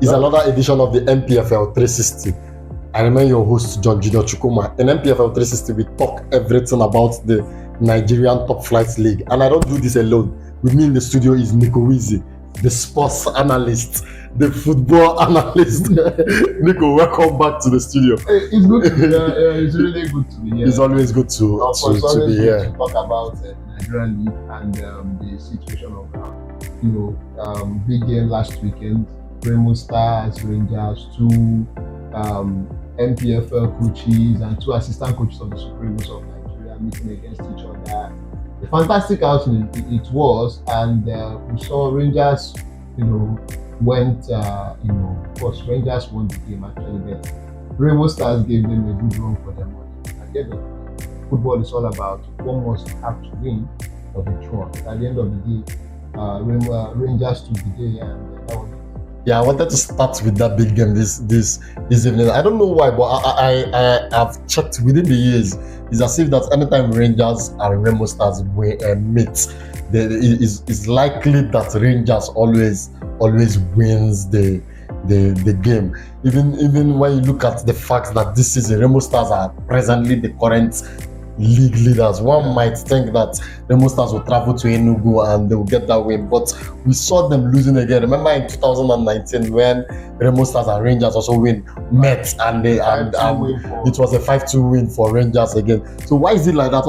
It's another edition of the Npfl 360. I remember your host John Junior Chukuma. In Npfl 360, we talk everything about the Nigerian top flight league, and I don't do this alone. With me in the studio is Nico Wizi, the sports analyst, the football analyst. Nico, welcome back to the studio. It's good to be here. It's really good to be here. It's always good to be here. To talk about the Nigerian league and the situation of big game last weekend. Remo Stars, Rangers, two Npfl coaches and two assistant coaches of the Supreme League of Nigeria meeting against each other. A fantastic outing it was, and we saw Rangers, went, of course, Rangers won the game actually, but Remo Stars gave them a good run for their money. At the end of the day, football is all about one must have to win or be drawn. At the end of the day, Rangers took the day, and that was it. Yeah, I wanted to start with that big game this evening. I don't know why, but I have checked within the years. It's as if that anytime Rangers and Remo Stars meet, it's likely that Rangers always wins the game. Even when you look at the fact that this season Remo Stars are presently the current league leaders, one might think that Remo Stars will travel to Enugu and they will get that win, but we saw them losing again. Remember in 2019 when Remo Stars and Rangers also met and it was a 5-2 win for Rangers again. So why is it like that?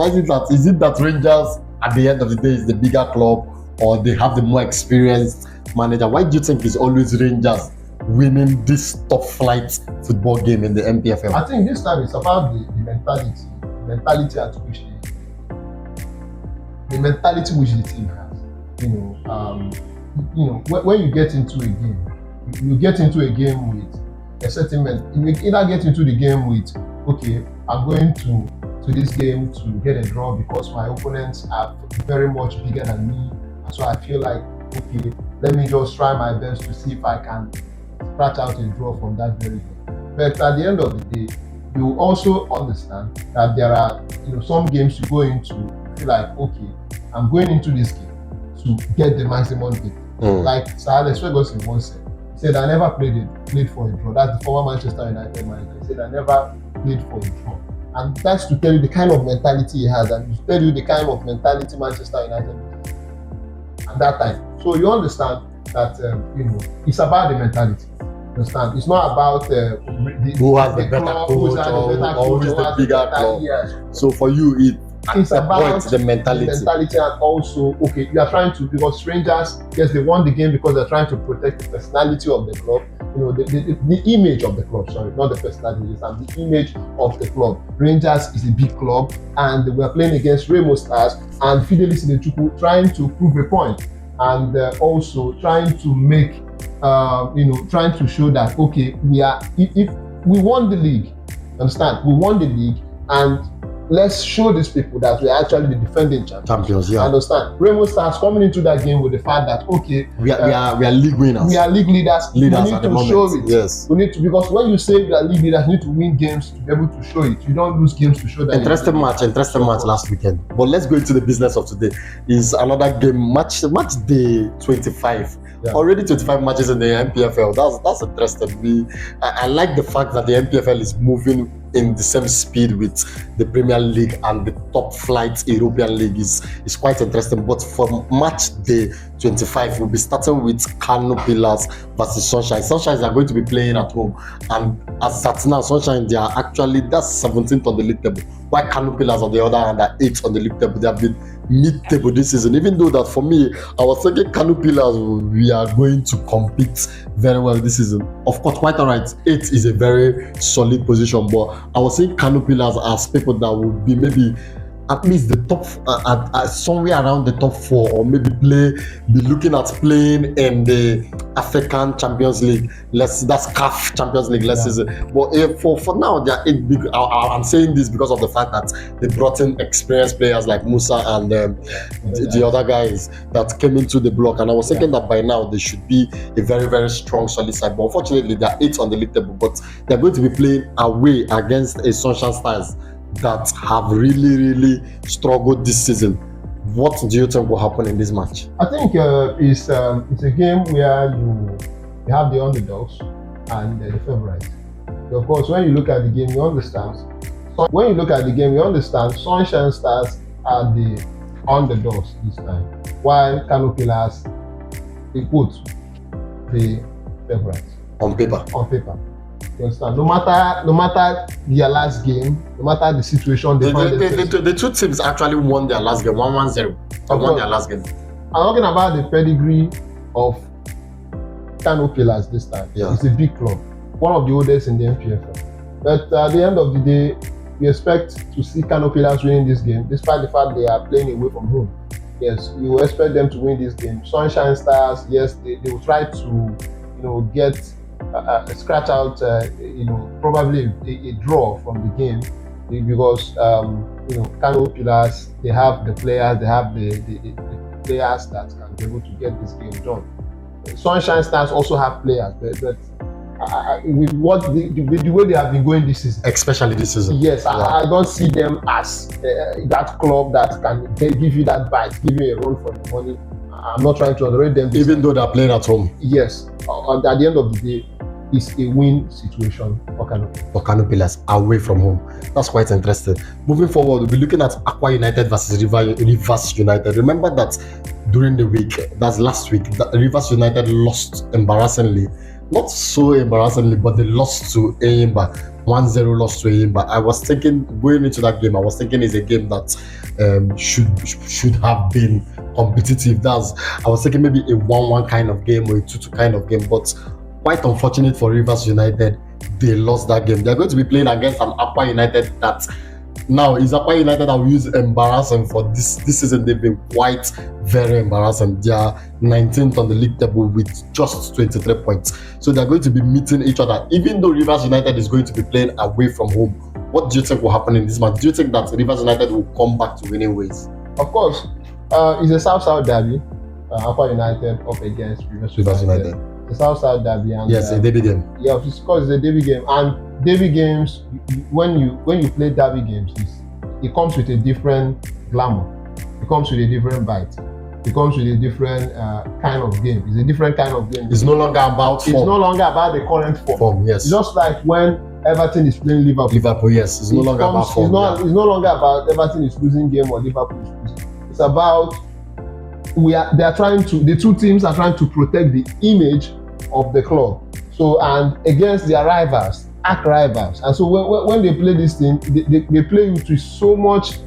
Is it that Rangers at the end of the day is the bigger club, or they have the more experienced manager? Why do you think it's always Rangers winning this top flight football game in the Npfl? I think this time it's about the mentality at which the mentality which the team has. When you get into a game, you get into a game with a certain you either get into the game with, okay, I'm going to this game to get a draw because my opponents are very much bigger than me, and so I feel like, okay, let me just try my best to see if I can scratch out a draw from that very game. But at the end of the day, you also understand that there are some games you go into, you feel like, okay, I'm going into this game to get the maximum victory. Like Sir Alex Ferguson once said, he said, I never played for a draw. That's the former Manchester United manager. He said, I never played for a draw. And that's to tell you the kind of mentality he has, and to tell you the kind of mentality Manchester United had at that time. So you understand that it's about the mentality. Understand? It's not about who has the better coach or who is the bigger club. Yes. So for you, it's about the mentality. And also, okay, you are trying to, because Rangers, yes, they won the game because they're trying to protect the personality of the club. The image of the club. Sorry, not the personality, and the image of the club. Rangers is a big club, and we are playing against Remo Stars and Fidelis Idechukwu, trying to prove a point, and also trying to make. Trying to show that, okay, if we won the league, understand? We won the league, and let's show these people that we are actually the defending champions. Yeah. Understand? Remo Stars coming into that game with the fact that, okay, we are league winners. We are league leaders. We need at the to moment. show it. Yes. We need to, because when you say we are league leaders, you need to win games to be able to show it. You don't lose games to show that. Interesting match last weekend. But let's go into the business of today. Is another game, match day 25. Yeah. Already 25 matches in the Npfl. That's interesting. I like the fact that the Npfl is moving in the same speed with the Premier League and the top flight European League is quite interesting. But for match day 25, we'll be starting with Kano Pillars versus Sunshine. Sunshine are going to be playing at home, and as at now, Sunshine, they are actually, that's 17th on the league table, while Kano Pillars on the other hand are 8th on the league table. They have been mid-table this season, even though that for me, I was thinking Kano Pillars, we are going to compete very well this season. Of course, quite alright, 8th is a very solid position, but I was saying Kano Pillars as people that would be maybe at least the top, somewhere around the top 4, or maybe be looking at playing in the African Champions League. That's CAF Champions League last season. But for now, they are 8 big. I'm saying this because of the fact that they brought in experienced players like Musa and the other guys that came into the block. And I was thinking that by now they should be a very, very strong, solid side. But unfortunately, they are 8th on the league table. But they're going to be playing away against a Sunshine Stars that have really, really struggled this season. What do you think will happen in this match? I think it's a game where you have the underdogs and the favorites. So of course, when you look at the game, you understand. Sunshine Stars are the underdogs this time, while Kano Pillars they put the favorites On paper. on paper. You understand? No matter their last game, no matter the situation they find themselves. The two teams actually won their last game, 1-0. They won their last game. I'm talking about the pedigree of Kano Pillars this time. Yeah. It's a big club, one of the oldest in the Npfl. But at the end of the day, we expect to see Kano Pillars winning this game, despite the fact they are playing away from home. Yes, you expect them to win this game. Sunshine Stars, yes, they will try to, get scratch out, probably a draw from the game because Kano Pillars, they have the players, they have the players that can be able to get this game done. Sunshine Stars also have players, but with what the way they have been going this season, especially this season, yes, I don't see them as that club that can give you that bite, give you a run for the money. I'm not trying to underrate them, even though they're playing at home. Yes, at the end of the day, it's a win situation for Kano Pillars away from home. That's quite interesting. Moving forward, we'll be looking at Aqua United versus Rivers United. Remember that during the week, that's last week, that Rivers United lost embarrassingly. Not so embarrassingly, but they lost to Eyimba. 1-0 loss to Eyimba. I was thinking, going into that game, it's a game that should have been competitive. I was thinking maybe a 1-1 kind of game or a 2-2 kind of game, but quite unfortunate for Rivers United, they lost that game. They're going to be playing against an Aqua United that now is Aqua United that we use embarrassing for this season. They've been quite very embarrassing. They are 19th on the league table with just 23 points. So they're going to be meeting each other. Even though Rivers United is going to be playing away from home, what do you think will happen in this match? Do you think that Rivers United will come back to winning ways? Of course, it's a South derby. Aqua United up against Rivers United. The South derby, and yes, a derby game. Yeah, of course, it's a derby game, and derby games, when you play derby games, it comes with a different glamour. It comes with a different bite. It comes with a different kind of game. It's a different kind of game. It's no longer about form. It's no longer about the current form. Yes. Just like when Everton is playing Liverpool. Yes. It's no longer about form. It's no longer about Everton is losing game or Liverpool is losing. It's about the two teams are trying to protect the image of the club. So, and against their rivals, arch rivals. And so when they play this thing, they play with so much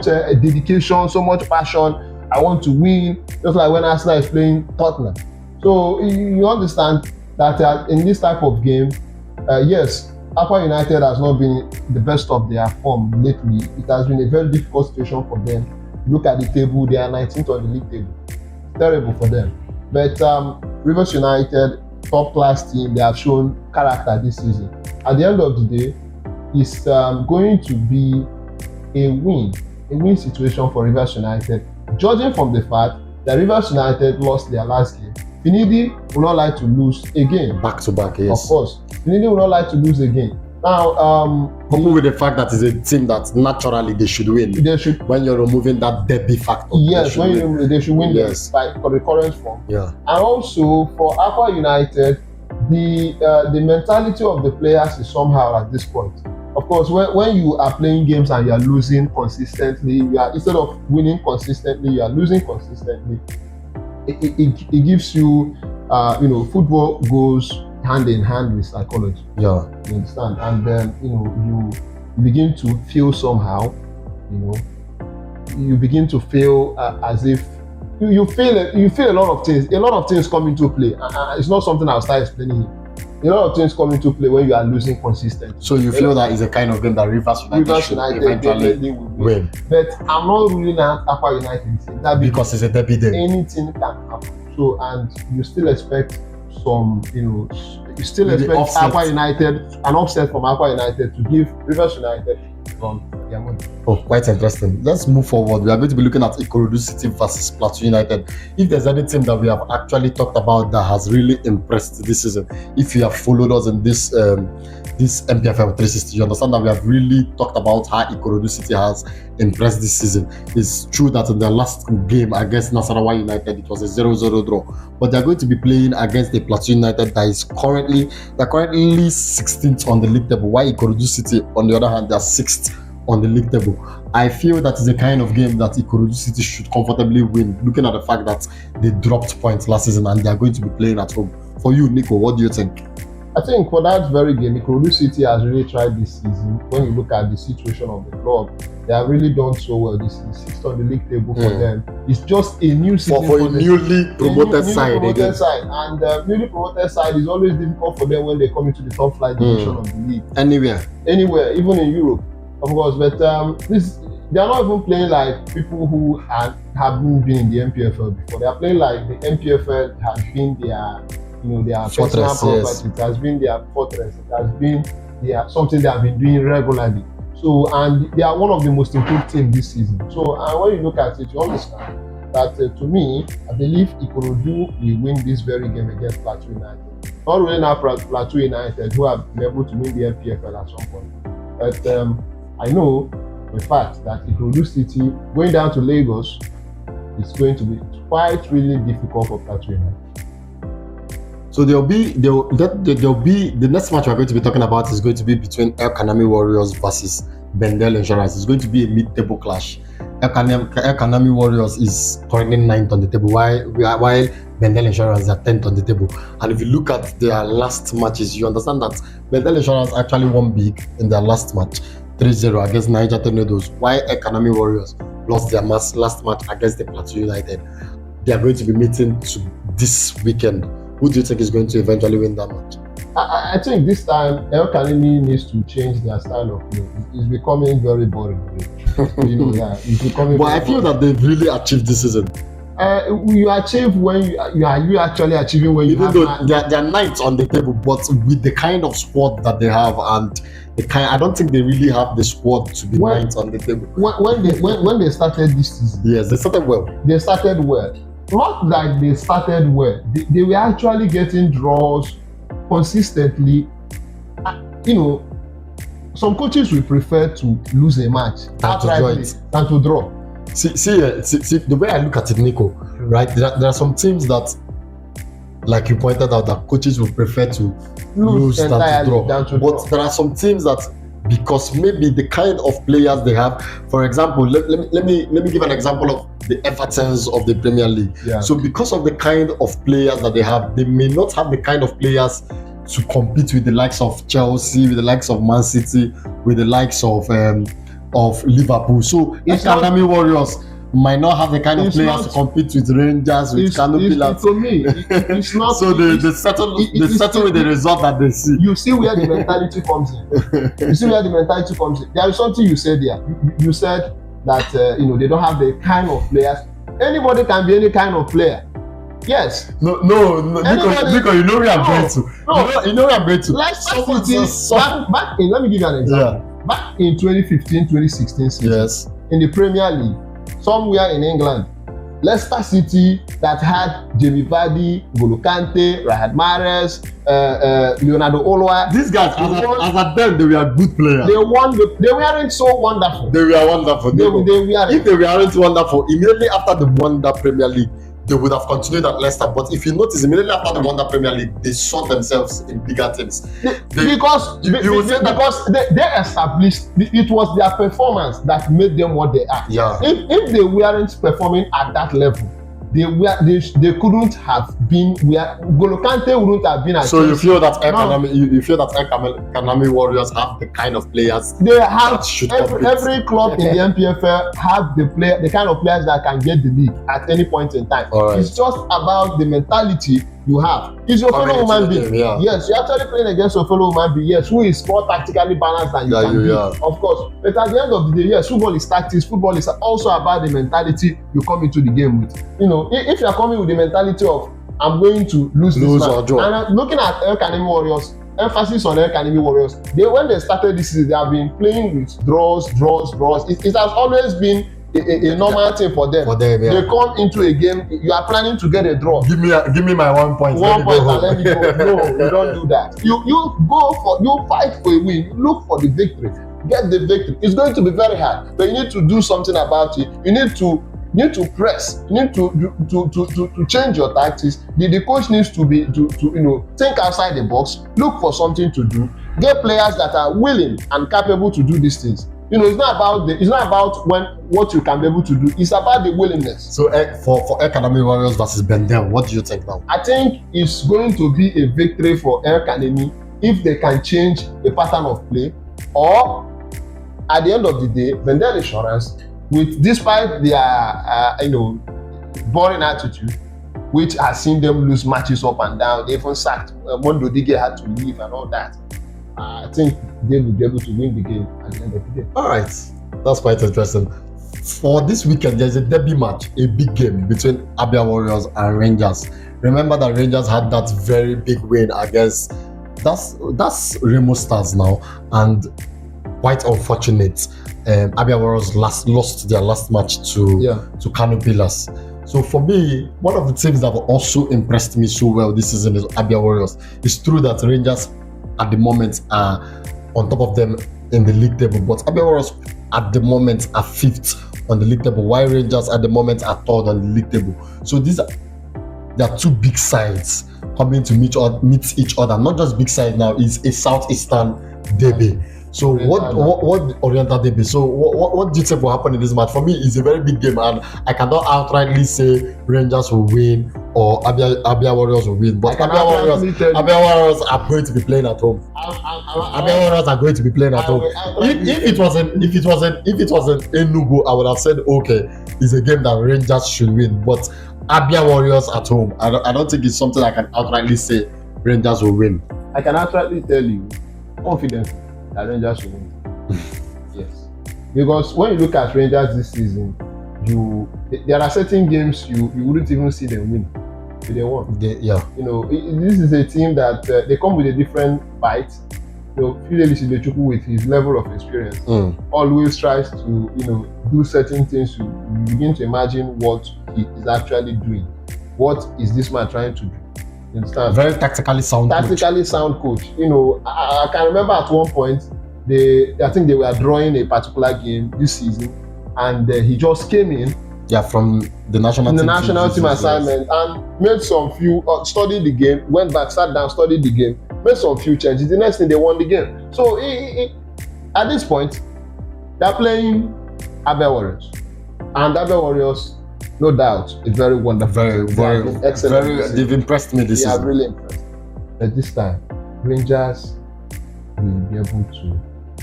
dedication, so much passion. I want to win, just like when Arsenal is playing Tottenham. So you understand that in this type of game, yes, Aqua United has not been the best of their form lately. It has been a very difficult situation for them. Look at the table; they are 19th on the league table. It's terrible for them. But Rivers United, top class team, they have shown character this season. At the end of the day, it's going to be a win situation for Rivers United. Judging from the fact that Rivers United lost their last game, Finidi will not like to lose again. Back to back, yes. Of course, Finidi will not like to lose again. Now, coupled with the fact that it's a team that naturally they should win. They should. When you're removing that derby factor. Yes, they should win. Yes. By the current form. Yeah. And also for Aqua United, the mentality of the players is somehow at this point. Of course, when you are playing games and you are losing consistently, instead of winning consistently, you are losing consistently. It gives you, football goes hand in hand with psychology. Yeah. You understand? And then, you begin to feel somehow, you begin to feel as if you feel a lot of things come into play. It's not something I'll start explaining here. A lot of things come into play when you are losing consistently. So you feel that is a kind of game that Rivers United should eventually win. But I'm not ruling out Aqua United that because it's a derby day. Anything can happen. So, and you still expect some, you still expect Aqua United, an upset from Aqua United to give Rivers United from their money. Oh, quite interesting. Let's move forward. We are going to be looking at Ikorodu City versus Plateau United. If there's any team that we have actually talked about that has really impressed this season, if you have followed us in this this MPFL 360. You understand that we have really talked about how Ikorodu City has impressed this season. It's true that in their last game against Nasarawa United, it was a 0-0 draw. But they're going to be playing against the Plateau United that is currently 16th on the league table, while Ikorodu City, on the other hand, they're 6th on the league table. I feel that is a kind of game that Ikorodu City should comfortably win, looking at the fact that they dropped points last season and they are going to be playing at home. For you, Nico, what do you think? I think for that very game, Ikorodu City has really tried this season. When you look at the situation of the club, they have really done so well. This is 6th on the league table for them. It's just a new season for a newly promoted side. And newly promoted side is always difficult for them when they come into the top flight division of the league. Anywhere, even in Europe, of course. But they are not even playing like people who haven't been in the Npfl before. They are playing like the Npfl has been their personal property. It has been their fortress. It has been something they have been doing regularly. So, and they are one of the most improved teams this season. So, and when you look at it, you understand that to me, I believe Ikorodu will win this very game against Plateau United. Not really now Plateau United, who have been able to win the Npfl at some point. But I know for a fact that Ikorodu City going down to Lagos is going to be quite really difficult for Plateau United. So there'll be the next match we're going to be talking about is going to be between El Kanami Warriors versus Bendel Insurance. It's going to be a mid-table clash. El Kanami Warriors is currently 9th on the table, while Bendel Insurance are 10th on the table. And if you look at their last matches, you understand that Bendel Insurance actually won big in their last match, 3-0 against Niger Tornadoes, while El Kanami Warriors lost their last match against the Plateau United. They are going to be meeting this weekend. Who do you think is going to eventually win that match? I think this time El Kanami needs to change their style of play. It's becoming very boring. It's becoming. But I feel that they've really achieved this season. You achieve when you actually achieving when even though they're 9th on the table, but with the kind of squad that they have and I don't think they really have the squad to be 9th on the table. When they started this season, yes, they started well. Not like they started well. They were actually getting draws consistently. Some coaches will prefer to lose a match than to draw. See, the way I look at it, Nico, right? There are some teams that, like you pointed out, that coaches would prefer to lose than to draw. But there are some teams that, because maybe the kind of players they have, for example, let me give an example of the Evertons of the Premier League. Yeah. So because of the kind of players that they have, they may not have the kind of players to compete with the likes of Chelsea, with the likes of Man City, with the likes of Liverpool. So El Kanami Warriors might not have the kind of players to compete with Rangers, with Kano Pillars. To me, it's not. So they settle with the result that they see. You see where the mentality comes in. There is something you said there. You said that they don't have the kind of players. Anybody can be any kind of player. Yes. No, because you know where I'm going to. You know where I'm going to. Leicester City. Back in, let me give you an example. Yeah. Back in 2015, 2016 season, yes, in the Premier League, somewhere in England, Leicester City that had Jamie Vardy, N'Golo Kante, Riyad Mahrez, Leonardo Olwa. These guys, as at them, they were good players. They weren't so wonderful. They were wonderful. If they weren't wonderful, immediately after the won that Premier League, they would have continued at Leicester. But if you notice, immediately after the won that Premier League, they saw themselves in bigger teams. Because they established, it was their performance that made them what they are. Yeah. If they weren't performing at that level, they couldn't have been where N'Golo Kante wouldn't have been at. So you feel that El Kanami Warriors have the kind of players they have. Every club in the Npfl have the kind of players that can get the league at any point in time. Right. It's just about the mentality you have. It's your fellow human being. Yeah. Yes, you're actually playing against your fellow human being. Yes, who is more tactically balanced than you can be. Of course. But at the end of the day, yes, football is tactics. Football is also about the mentality you come into the game with. If you're coming with the mentality of I'm going to lose this match, and looking at El Kanami Warriors, emphasis on El Kanami Warriors, when they started this season, they have been playing with draws. It has always been a normal thing for them. Yeah. They come into a game, you are planning to get a draw. Give me my 1 point. 1 point and let me go. No, you don't do that. You fight for a win. You look for the victory. Get the victory. It's going to be very hard, but you need to do something about it. You need to press. You need to change your tactics. The coach needs to think outside the box. Look for something to do. Get players that are willing and capable to do these things. It's not about what you can be able to do. It's about the willingness. So for Academy Warriors versus Bendel, what do you think now? I think it's going to be a victory for Academy if they can change the pattern of play, or at the end of the day, Bendel Insurance, despite their boring attitude, which has seen them lose matches up and down. They even sacked Mondo Dige, had to leave and all that. I think they will be able to win the game at the end of the day. All right, that's quite interesting. For this weekend, there's a derby match, a big game between Abia Warriors and Rangers. Remember that Rangers had that very big win against that's Remo Stars now, and quite unfortunate. Abia Warriors lost their last match to Kano Pillars. So for me, one of the teams that have also impressed me so well this season is Abia Warriors. It's true that Rangers at the moment are on top of them in the league table, but Abia Warriors at the moment are 5th on the league table, while Rangers at the moment are 3rd on the league table. So there are two big sides coming to meet each other. Not just big side now, it's a southeastern derby. So what Oriental derby? So what do you think will happen in this match? For me, it's a very big game, and I cannot outrightly say Rangers will win or Abia Warriors will win. But Abia Warriors are going to be playing at home. Abia Warriors are going to be playing at home. If it wasn't Enugu, I would have said okay, it's a game that Rangers should win. But Abia Warriors at home, I don't think it's something I can outrightly say Rangers will win. I can outrightly tell you confidently that Rangers will win. Yes, because when you look at Rangers this season, there are certain games you wouldn't even see them win. They won. This is a team that they come with a different bite. Fidelis Idechukwu, with his level of experience, always tries to do certain things. You begin to imagine what he is actually doing. What is this man trying to do? You understand? Very tactically sound coach. I can remember at one point I think they were drawing a particular game this season, and he just came in from the national team assignment and made some few studied the game, went back, sat down, studied the game, made some few changes. The next thing, they won the game. So at this point, they're playing Abia Warriors, and Abia Warriors, no doubt, is very wonderful. Very excellent. They've impressed me this season. They are really impressed. But this time, Rangers will be able to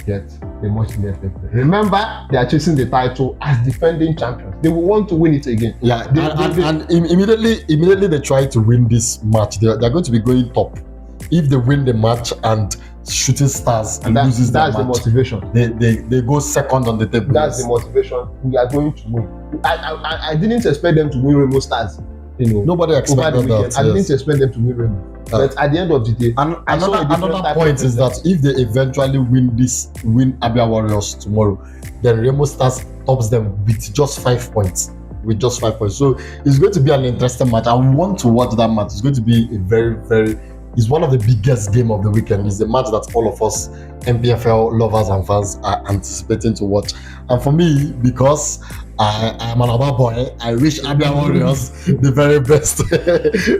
get the much needed victory. Remember, they are chasing the title as defending champions. They will want to win it again. Yeah, and immediately they try to win this match. They're going to be going top. If they win the match and Shooting Stars loses that match, the motivation. They go second on the table. That's the motivation. We are going to win. I didn't expect them to win Remo Stars. Nobody expected that. I didn't expect them to win Remo. But at the end of the day, another point is that if they eventually win Abia Warriors tomorrow, then Remo Stars tops them with just 5 points. So it's going to be an interesting match. I want to watch that match. It's going to be a very, very. It's one of the biggest game of the weekend. It's a match that all of us Npfl lovers and fans are anticipating to watch. And for me, because I am an Aba boy, I wish Abia Warriors the very best.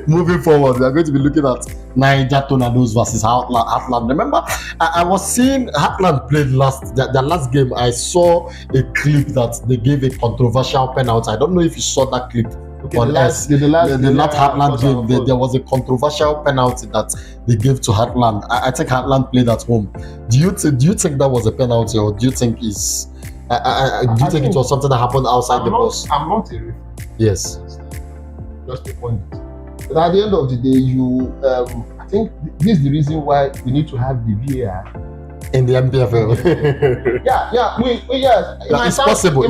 Moving forward, we are going to be looking at Niger Tornadoes versus Heartland. Remember, I was seeing Heartland played their last game. I saw a clip that they gave a controversial penalty. I don't know if you saw that clip. The last Heartland game, there was a controversial penalty that they gave to Heartland. I think Heartland played at home. Do you think that was a penalty, or do you think do you think it was something that happened outside the box? I'm not a referee. Yes. Just a point. But at the end of the day, I think this is the reason why we need to have the VAR in the Npfl. It's possible.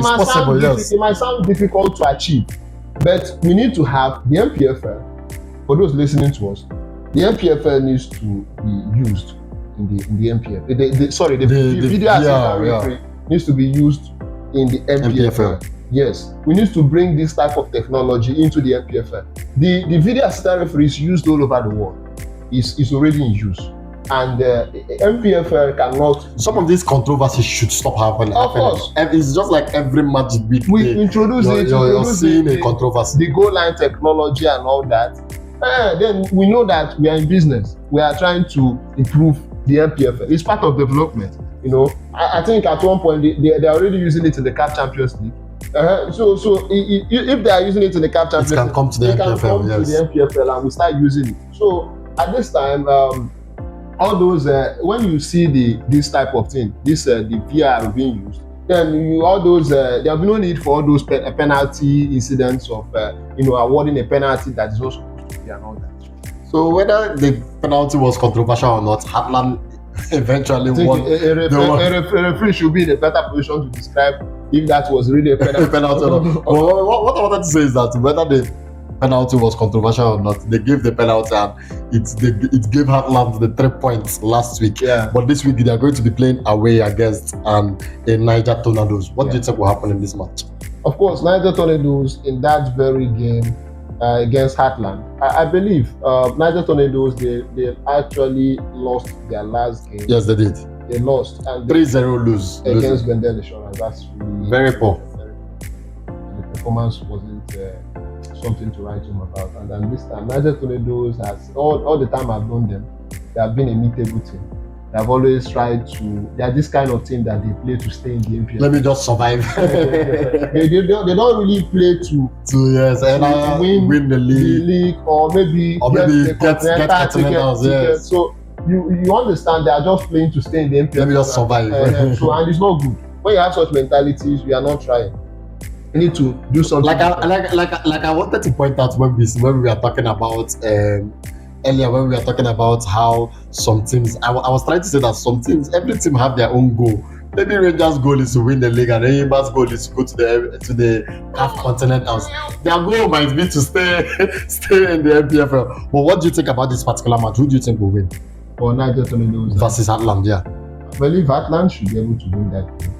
Yes. It might sound difficult to achieve, but we need to have the Npfl. For those listening to us, the Npfl needs to be used in the Npfl. The video assistant referee needs to be used in the Npfl. Yes, we need to bring this type of technology into the NPFL. The video assistant referees used all over the world is already in use, and NPFL cannot. Some of these controversies should stop happening. Of course. It's just like every match week. We introduce you're seeing a controversy. The goal line technology and all that. Then we know that we are in business. We are trying to improve the NPFL. It's part of development. You know, I think at one point they're already using it in the CAF Champions League. So if they are using it in the CAF Champions League, it can come to the NPFL and we start using it. So at this time, all those when you see this type of thing, the VR being used, then all those there will be no need for all those penalty incidents of awarding a penalty that is not supposed to be and all that. So whether the penalty was controversial or not, Heartland eventually won. A referee should be in a better position to describe if that was really a penalty. What I wanted to say is that whether the penalty was controversial or not, they gave the penalty and it gave Heartland the 3 points last week. Yeah. But this week they are going to be playing away against a Niger Tornadoes. What do you think will happen in this match? Of course, Niger Tornadoes in that very game against Heartland. I believe Niger Tornadoes they actually lost their last game. Yes, they did. They lost and 3-0 lose against Bendel Insurance. That's really very poor. The performance wasn't something to write home about. And then this time, Niger Tornadoes has all the time I've known them, they have been a meetable team. They've always tried to. They are this kind of team that they play to stay in the NPFL. Let me just survive. they don't really play to win the league, or maybe get continental ticket. Yes. So you understand they are just playing to stay in the NPFL. Let me just survive. And it's not good. When you have such mentalities, we are not trying. You need to do something. Like I wanted to point out when we were talking about earlier, when we were talking about how some teams, I was trying to say that some teams, every team have their own goal. Maybe Rangers' goal is to win the league, and Enyimba's goal is to go to the CAF Continentals. Their goal might be to stay in the NPFL. But what do you think about this particular match? Who do you think will win? For Niger Tornadoes versus Heartland, yeah. I believe Heartland should be able to win that game.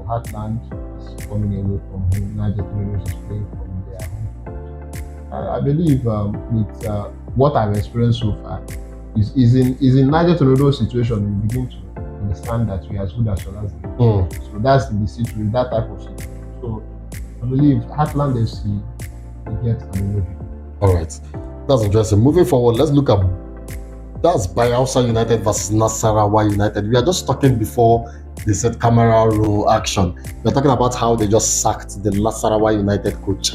Heartland is coming away from home. Niger Tornadoes is playing from their home. I believe with what I've experienced so far is in Niger Tornadoes situation we begin to understand that we are as good as your last game. So that's the situation, that type of situation. So I believe Heartland FC will get an review. All right, that's interesting. Moving forward, let's look at that's Bayelsa United versus Nasarawa United. We are just talking before they said camera roll action. We're talking about how they just sacked the Nasarawa United coach.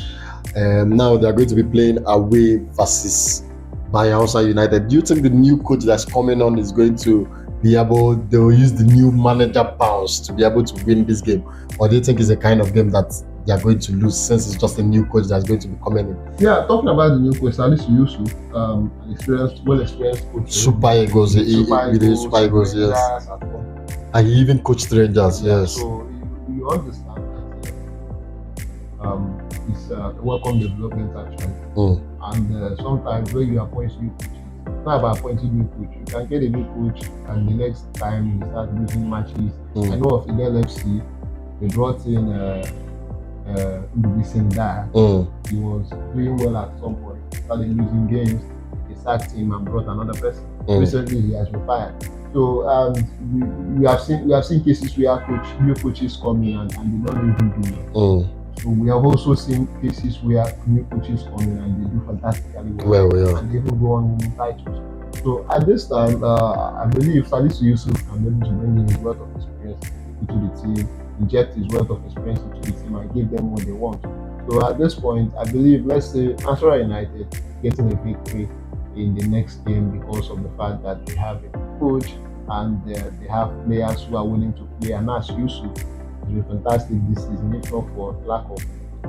Now they are going to be playing away versus Bayelsa United. Do you think the new coach that's coming on is going to be able, they will use the new manager bounce to be able to win this game? Or do you think it's a kind of game that they are going to lose since it's just a new coach that's going to be coming in? Yeah, talking about the new coach, Salisu Yusuf, an well-experienced coach. Super Eagles, yes. And he even coached Rangers, yes. So you understand that it's a welcome development actually. And sometimes when you appoint new coaches, it's not about appointing new coach. You can get a new coach and the next time you start losing matches. I know of Idel FC, they brought in Sinda. He was doing well at some point, started losing games, they sacked him and brought another person. Recently he has been fired. So we have seen cases where new coaches come in and they don't even do well. So we have also seen cases where new coaches come in and they do fantastically well, and they even go on winning titles. So at this time, I believe Salisu Yusuf can be able to bring in his wealth of experience into the team, inject his wealth of experience into the team and give them what they want. So at this point, I believe, let's say, Nasarawa United getting a victory in the next game because of the fact that they have a coach and they have players who are willing to play. And as Yusuf has been fantastic this season, if not for lack of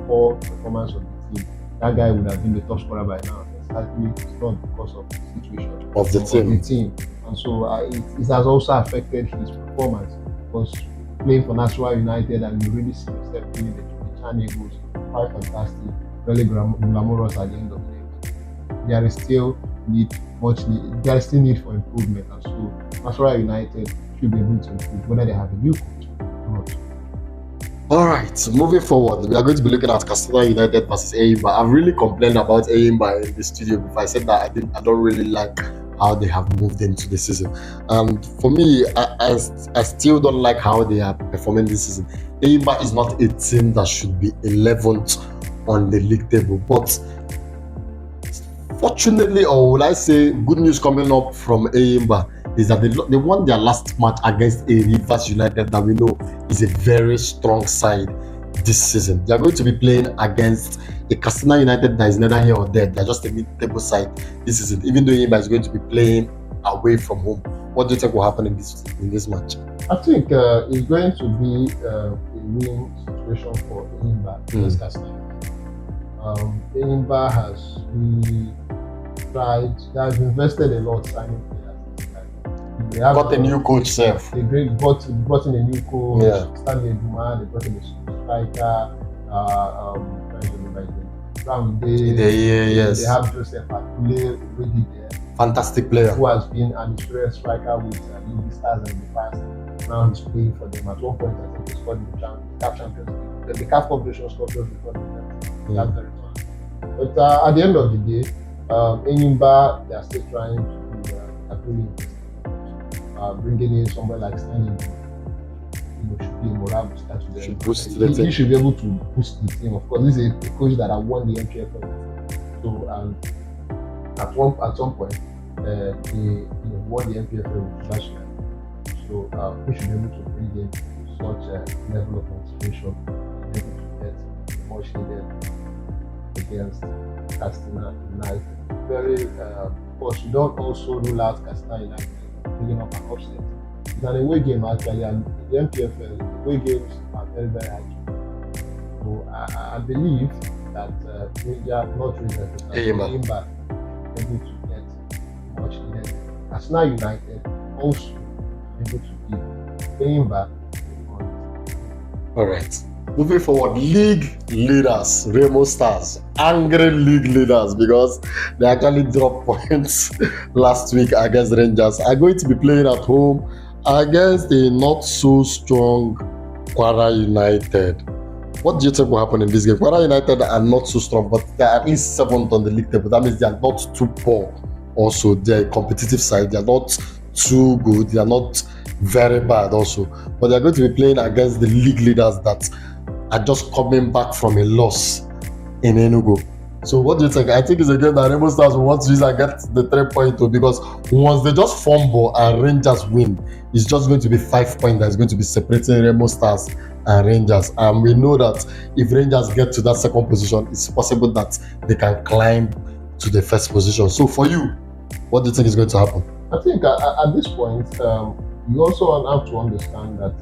poor performance of the team, that guy would have been the top scorer by now. Exactly, it's not because of the situation of the team. And so it has also affected his performance because playing for Nasarawa United and you really see yourself playing the Chan Eagles, quite fantastic, very glamorous at the end of the day. There is still need for improvement, and so Nasarawa United should be able to improve whether they have a new coach or not. All right, moving forward, we are going to be looking at Castlevania United versus Aimba. I've really complained about Aimba in the studio before. I said that I don't really like how they have moved into the season, and for me, I still don't like how they are performing this season. Aimba is not a team that should be 11th on the league table, but fortunately, or will I say, good news coming up from Aimba is that they won their last match against a Rivers United that we know is a very strong side this season. They are going to be playing against a Castina United that is neither here or there. They're just a mid-table side this season, even though Aimba is going to be playing away from home. What do you think will happen in this match? I think it's going to be a win situation for Enyimba against Castina. Enyimba has really tried, they have invested a lot signing players. They have got a new coach, Seth. They brought in a new coach, Yeah. Stanley Duma, they brought in a striker, Brown Day, Yes. they have Joseph Akule already there, Fantastic player. who has been an experienced striker with League Stars in the past. Now he's playing for them. At one point, I think he scored in the CAF Champions League. The CAF Confederation Cup just before that's very fun. But at the end of the day, Enyimba, they are still trying to agree, bringing in somewhere like Stanley. Should be a morale booster to them. Should boost the He team. should be able to boost the team. Of course, this is a coach that has won the Npfl. So at some point, he won the Npfl with Barcelona. So we should be able to bring in such a level of motivation and be able to get much needed against Castina United. Very, of course, you don't also rule out Castina United bringing up an upset. It's an away game actually, and the Npfl away games are very, very hard. So I believe that Rangers, not Rangers, Enyimba able to get much needed. Castina United also able to give Enyimba. All right. Moving forward, league leaders, Remo Stars, angry league leaders because they actually dropped points last week against Rangers, are going to be playing at home against a not so strong Kwara United. What do you think will happen in this game? Kwara United are not so strong, but they are at least 7th on the league table. That means they are not too poor. Also, they're a competitive side. They are not too good. They are not very bad also. But they are going to be playing against the league leaders that are just coming back from a loss in Enugu. So what do you think? I think it's a game that Remo Stars will want to use and get the 3 points because once they just fumble and Rangers win, it's just going to be 5 points that's going to be separating Remo Stars and Rangers. And we know that if Rangers get to that second position, it's possible that they can climb to the first position. So for you, what do you think is going to happen? I think at this point, you also have to understand that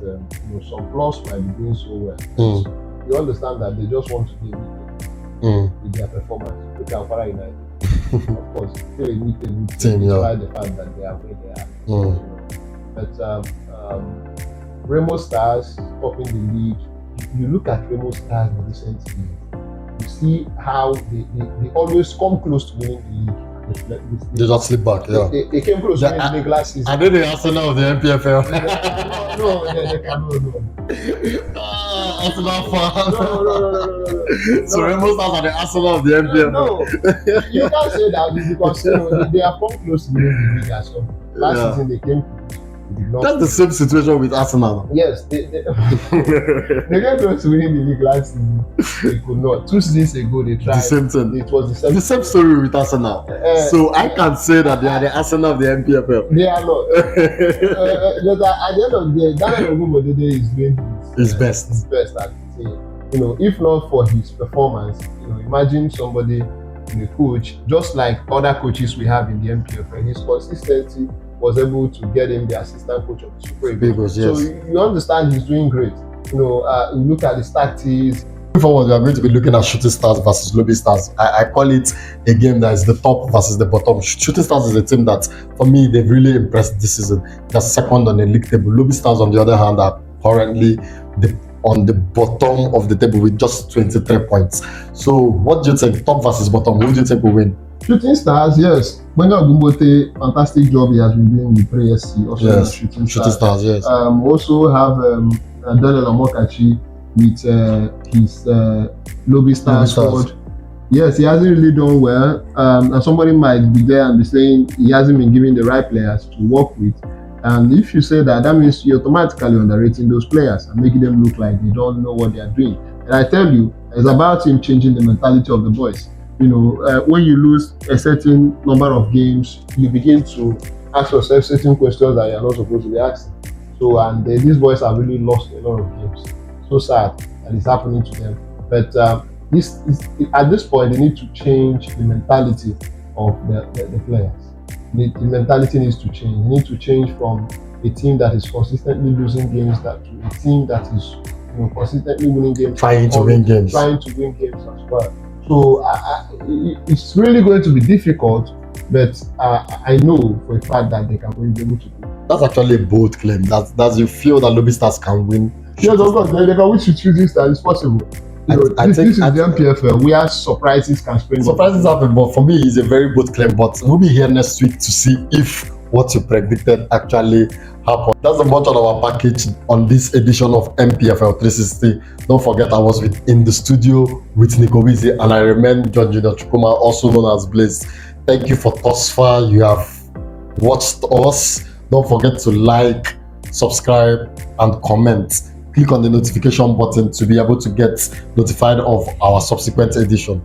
some clubs might be doing so well. You understand that they just want to be with their performance. Look at Kwara United. Of course, still a mid-table team, despite the fact that they are where they are. But Remo Stars topping the league. You look at Remo Stars in recent years, you see how they always come close to winning the league. They just slip back, yeah. They came close to winning the league last season. I know the Arsenal of the Npfl. No, they cannot. Arsenal fans. No. So Remo Stars are the Arsenal of the Npfl. No, you can't say that because they are come close to winning the league as well. Last season they came close. That's the same situation with Arsenal. Yes, they came close to winning the league last season. They could not. 2 seasons ago, they tried. The same thing. It was the same story with Arsenal. So I can say that they are the Arsenal of the Npfl. They are not. But at the end of the day, Daniel Ogunbodede is doing his best. His best at it. If not for his performance, imagine somebody, the coach, just like other coaches we have in the Npfl, his consistency was able to get him the assistant coach of the Super Eagles. Yes. So you understand he's doing great. You look at his tactics. Moving forward, we are going to be looking at Shooting Stars versus Lobby Stars. I call it a game that is the top versus the bottom. Shooting Stars is a team that, for me, they've really impressed this season. They're second on the league table. Lobby Stars, on the other hand, are currently on the bottom of the table with just 23 points. So what do you think? Top versus bottom, who do you think will win? Shooting Stars, yes. Benga Ogumbote, fantastic job he has been doing with Pre-SC. Also, yes. Shooting Stars, yes. Also have Daniel Amokachi, with his Lobby Star Lobby Stars. squad. Yes, he hasn't really done well, and somebody might be there and be saying he hasn't been given the right players to work with. And if you say that, that means you're automatically underrating those players and making them look like they don't know what they are doing. And I tell you, it's about him changing the mentality of the boys. When you lose a certain number of games, you begin to ask yourself certain questions that you're not supposed to be asking. So, and these boys have really lost a lot of games. So sad that it's happening to them. But this is, at this point, they need to change the mentality of the players. The mentality needs to change. They need to change from a team that is consistently losing games to a team that is consistently winning games. Trying to win games. Trying to win games as well. So it's really going to be difficult, but I know for a fact that they can be able to do. That's actually a bold claim. That's you feel that Lobby Stars can win. Yes, of course, they can win shooting stars. It's possible. This is the Npfl where surprises can spring. Surprises happen, but for me, it's a very bold claim. But we'll be here next week to see if what you predicted actually happened. That's a bunch on our package on this edition of Npfl 360. Don't forget, I was in the studio with Nico Wizi, and I remain John Junior Chukuma, also known as Blaze. Thank you for thus far. You have watched us. Don't forget to like, subscribe, and comment. Click on the notification button to be able to get notified of our subsequent edition.